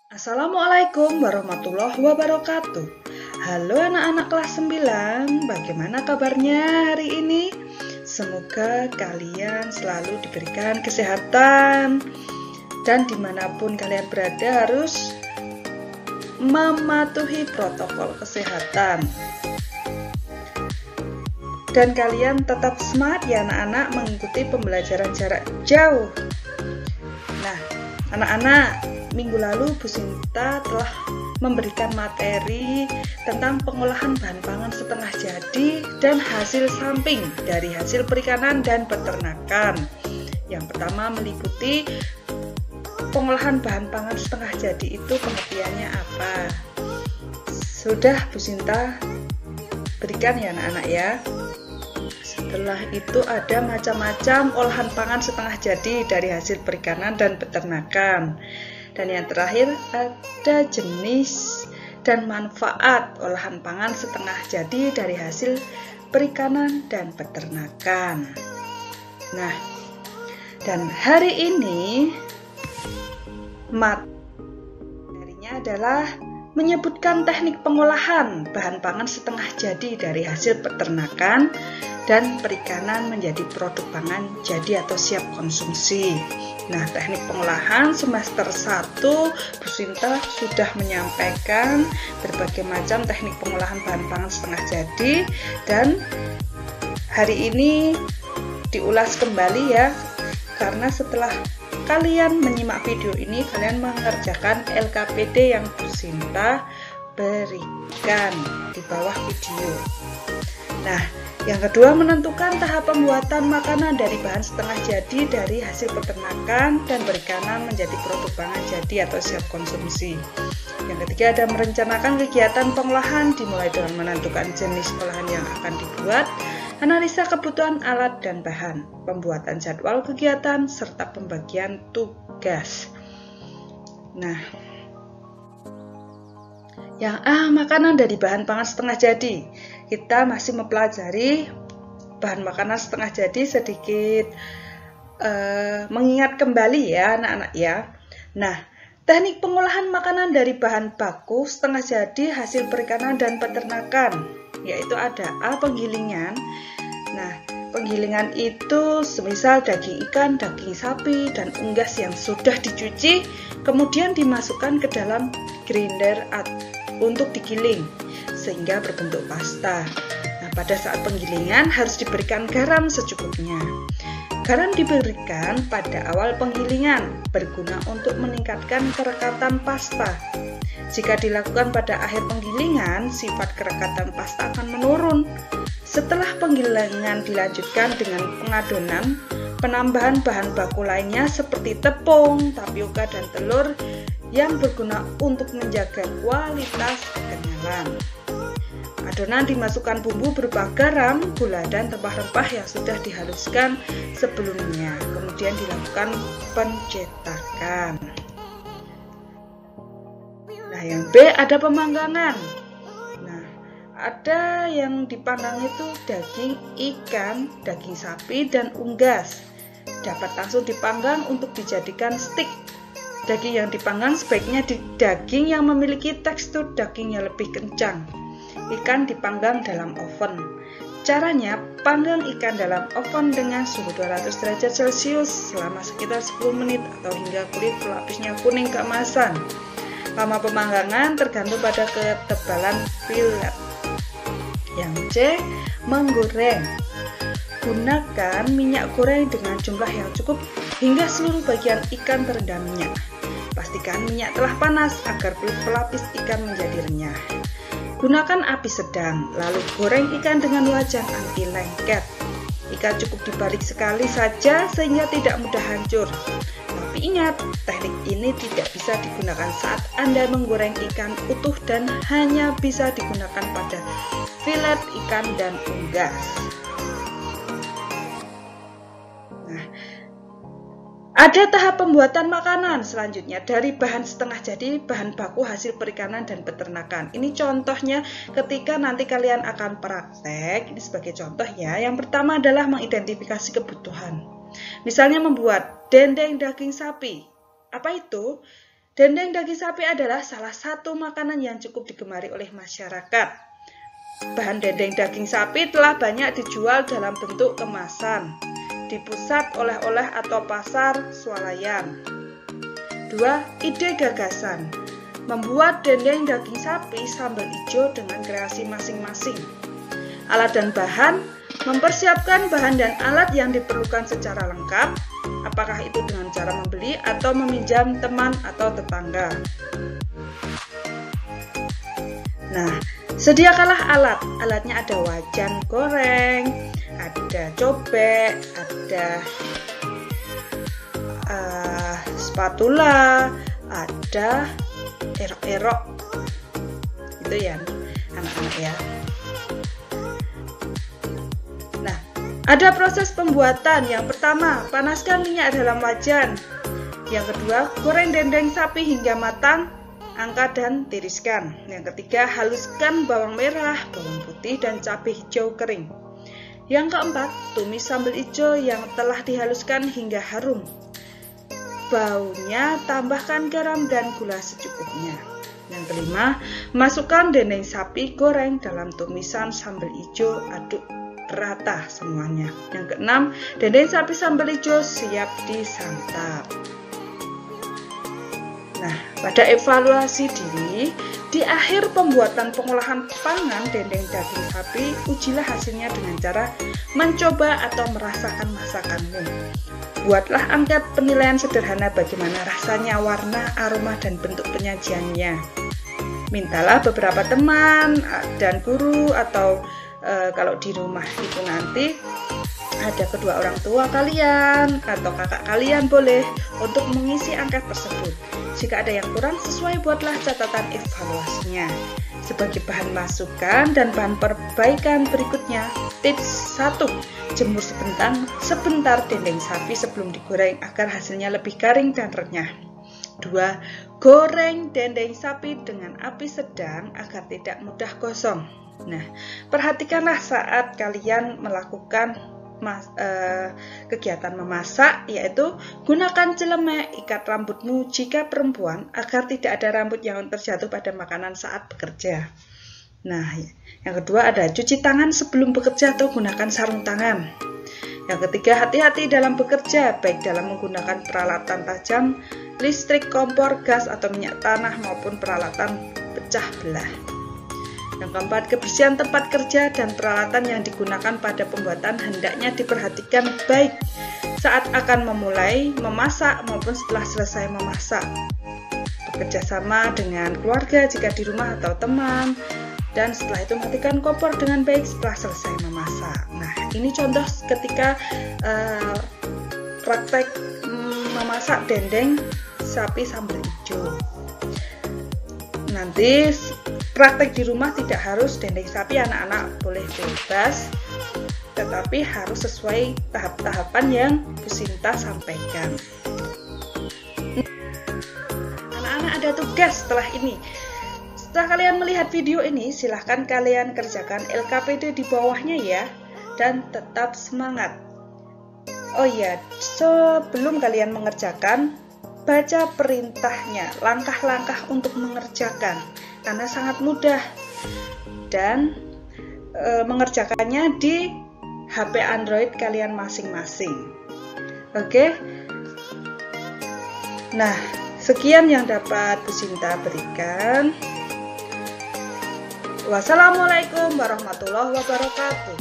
Assalamualaikum warahmatullahi wabarakatuh. Halo anak-anak kelas 9, bagaimana kabarnya hari ini? Semoga kalian selalu diberikan kesehatan dan dimanapun kalian berada harus mematuhi protokol kesehatan. Dan kalian tetap semangat ya anak-anak mengikuti pembelajaran jarak jauh. Nah, anak-anak, minggu lalu Bu Sinta telah memberikan materi tentang pengolahan bahan pangan setengah jadi dan hasil samping dari hasil perikanan dan peternakan. Yang pertama meliputi pengolahan bahan pangan setengah jadi itu pengertiannya apa? Sudah Bu Sinta berikan ya anak-anak ya. Setelah itu ada macam-macam olahan pangan setengah jadi dari hasil perikanan dan peternakan. Dan yang terakhir ada jenis dan manfaat olahan pangan setengah jadi dari hasil perikanan dan peternakan. Nah, dan hari ini materinya adalah menyebutkan teknik pengolahan bahan pangan setengah jadi dari hasil peternakan dan perikanan menjadi produk pangan jadi atau siap konsumsi. Nah, teknik pengolahan semester 1 Bu Sinta sudah menyampaikan berbagai macam teknik pengolahan bahan pangan setengah jadi, dan hari ini diulas kembali ya, karena setelah kalian menyimak video ini kalian mengerjakan LKPD yang Bu Sinta berikan di bawah video. Nah, yang kedua, menentukan tahap pembuatan makanan dari bahan setengah jadi dari hasil peternakan dan perikanan menjadi produk pangan jadi atau siap konsumsi. Yang ketiga, ada merencanakan kegiatan pengolahan dimulai dengan menentukan jenis olahan yang akan dibuat, analisa kebutuhan alat dan bahan, pembuatan jadwal kegiatan, serta pembagian tugas. Nah, yang makanan dari bahan pangan setengah jadi. Kita masih mempelajari bahan makanan setengah jadi, sedikit mengingat kembali ya anak-anak ya. Nah, teknik pengolahan makanan dari bahan baku setengah jadi hasil perikanan dan peternakan, yaitu ada penggilingan. Nah, penggilingan itu semisal daging ikan, daging sapi, dan unggas yang sudah dicuci kemudian dimasukkan ke dalam grinder untuk digiling sehingga berbentuk pasta. Nah, pada saat penggilingan harus diberikan garam secukupnya. Garam diberikan pada awal penggilingan berguna untuk meningkatkan kerekatan pasta. Jika dilakukan pada akhir penggilingan, sifat kerekatan pasta akan menurun. Setelah penggilingan dilanjutkan dengan pengadonan, penambahan bahan baku lainnya seperti tepung, tapioka, dan telur yang berguna untuk menjaga kualitas kekenyalan. Adonan dimasukkan bumbu berupa garam, gula, dan rempah-rempah yang sudah dihaluskan sebelumnya. Kemudian dilakukan pencetakan. Nah, yang B ada pemanggangan. Nah, ada yang dipanggang itu daging ikan, daging sapi, dan unggas. Dapat langsung dipanggang untuk dijadikan stik. Daging yang dipanggang sebaiknya daging yang memiliki tekstur daging yang lebih kencang. Ikan dipanggang dalam oven. Caranya, panggang ikan dalam oven dengan suhu 200 derajat Celcius selama sekitar 10 menit atau hingga kulit pelapisnya kuning keemasan. Lama pemanggangan tergantung pada ketebalan fillet. Yang C, menggoreng. Gunakan minyak goreng dengan jumlah yang cukup hingga seluruh bagian ikan terendam minyak. Pastikan minyak telah panas agar kulit pelapis ikan menjadi renyah. Gunakan api sedang, lalu goreng ikan dengan wajan anti lengket. Ikan cukup dibalik sekali saja sehingga tidak mudah hancur. Tapi ingat, teknik ini tidak bisa digunakan saat Anda menggoreng ikan utuh dan hanya bisa digunakan pada filet ikan dan unggas. Ada tahap pembuatan makanan selanjutnya dari bahan setengah jadi, bahan baku hasil perikanan dan peternakan. Ini contohnya ketika nanti kalian akan praktek, ini sebagai contoh ya. Yang pertama adalah mengidentifikasi kebutuhan. Misalnya membuat dendeng daging sapi. Apa itu? Dendeng daging sapi adalah salah satu makanan yang cukup digemari oleh masyarakat. Bahan dendeng daging sapi telah banyak dijual dalam bentuk kemasan di pusat oleh-oleh atau pasar swalayan. 2. Ide gagasan. Membuat dendeng daging sapi sambal hijau dengan kreasi masing-masing. Alat dan bahan. Mempersiapkan bahan dan alat yang diperlukan secara lengkap, apakah itu dengan cara membeli atau meminjam teman atau tetangga. Nah, sediakanlah alat. Alatnya ada wajan goreng, ada cobek, ada spatula, ada erok-erok. Itu ya, anak-anak ya. Ada proses pembuatan. Yang pertama, panaskan minyak dalam wajan. Yang kedua, goreng dendeng sapi hingga matang, angkat dan tiriskan. Yang ketiga, haluskan bawang merah, bawang putih, dan cabai hijau kering. Yang keempat, tumis sambal hijau yang telah dihaluskan hingga harum. Baunya, tambahkan garam dan gula secukupnya. Yang kelima, masukkan dendeng sapi goreng dalam tumisan sambal hijau, aduk rata semuanya. Yang keenam, dendeng sapi sambal hijau siap disantap. Nah, pada evaluasi diri, di akhir pembuatan pengolahan pangan dendeng daging sapi, ujilah hasilnya dengan cara mencoba atau merasakan masakanmu. Buatlah angka penilaian sederhana bagaimana rasanya, warna, aroma, dan bentuk penyajiannya. Mintalah beberapa teman dan guru atau kalau di rumah itu nanti ada kedua orang tua kalian atau kakak kalian boleh untuk mengisi angka tersebut. Jika ada yang kurang sesuai, buatlah catatan evaluasinya. Sebagai bahan masukan dan bahan perbaikan berikutnya, tips 1. Jemur sebentar dendeng sapi sebelum digoreng agar hasilnya lebih garing dan renyah. 2. Goreng dendeng sapi dengan api sedang agar tidak mudah gosong. Nah, perhatikanlah saat kalian melakukan kegiatan memasak, yaitu gunakan celemek, ikat rambutmu jika perempuan agar tidak ada rambut yang terjatuh pada makanan saat bekerja. Nah, yang kedua ada cuci tangan sebelum bekerja atau gunakan sarung tangan. Yang ketiga, hati-hati dalam bekerja, baik dalam menggunakan peralatan tajam, listrik, kompor, gas, atau minyak tanah maupun peralatan pecah belah. Yang keempat, kebersihan tempat kerja dan peralatan yang digunakan pada pembuatan hendaknya diperhatikan baik saat akan memulai memasak maupun setelah selesai memasak. Bekerja sama dengan keluarga jika di rumah atau teman, dan setelah itu matikan kompor dengan baik setelah selesai memasak. Nah, ini contoh ketika praktek memasak dendeng sapi sambal hijau. Nanti praktek di rumah tidak harus dendeng sapi, anak-anak boleh bebas, tetapi harus sesuai tahap-tahapan yang Bu Sinta sampaikan. Anak-anak ada tugas setelah ini. Setelah kalian melihat video ini, silahkan kalian kerjakan LKPD di bawahnya ya, dan tetap semangat. Oh iya, sebelum kalian mengerjakan, baca perintahnya, langkah-langkah untuk mengerjakan, karena sangat mudah, dan mengerjakannya di HP Android kalian masing-masing. Oke. Nah, sekian yang dapat Bu Sinta berikan. Wassalamualaikum warahmatullahi wabarakatuh.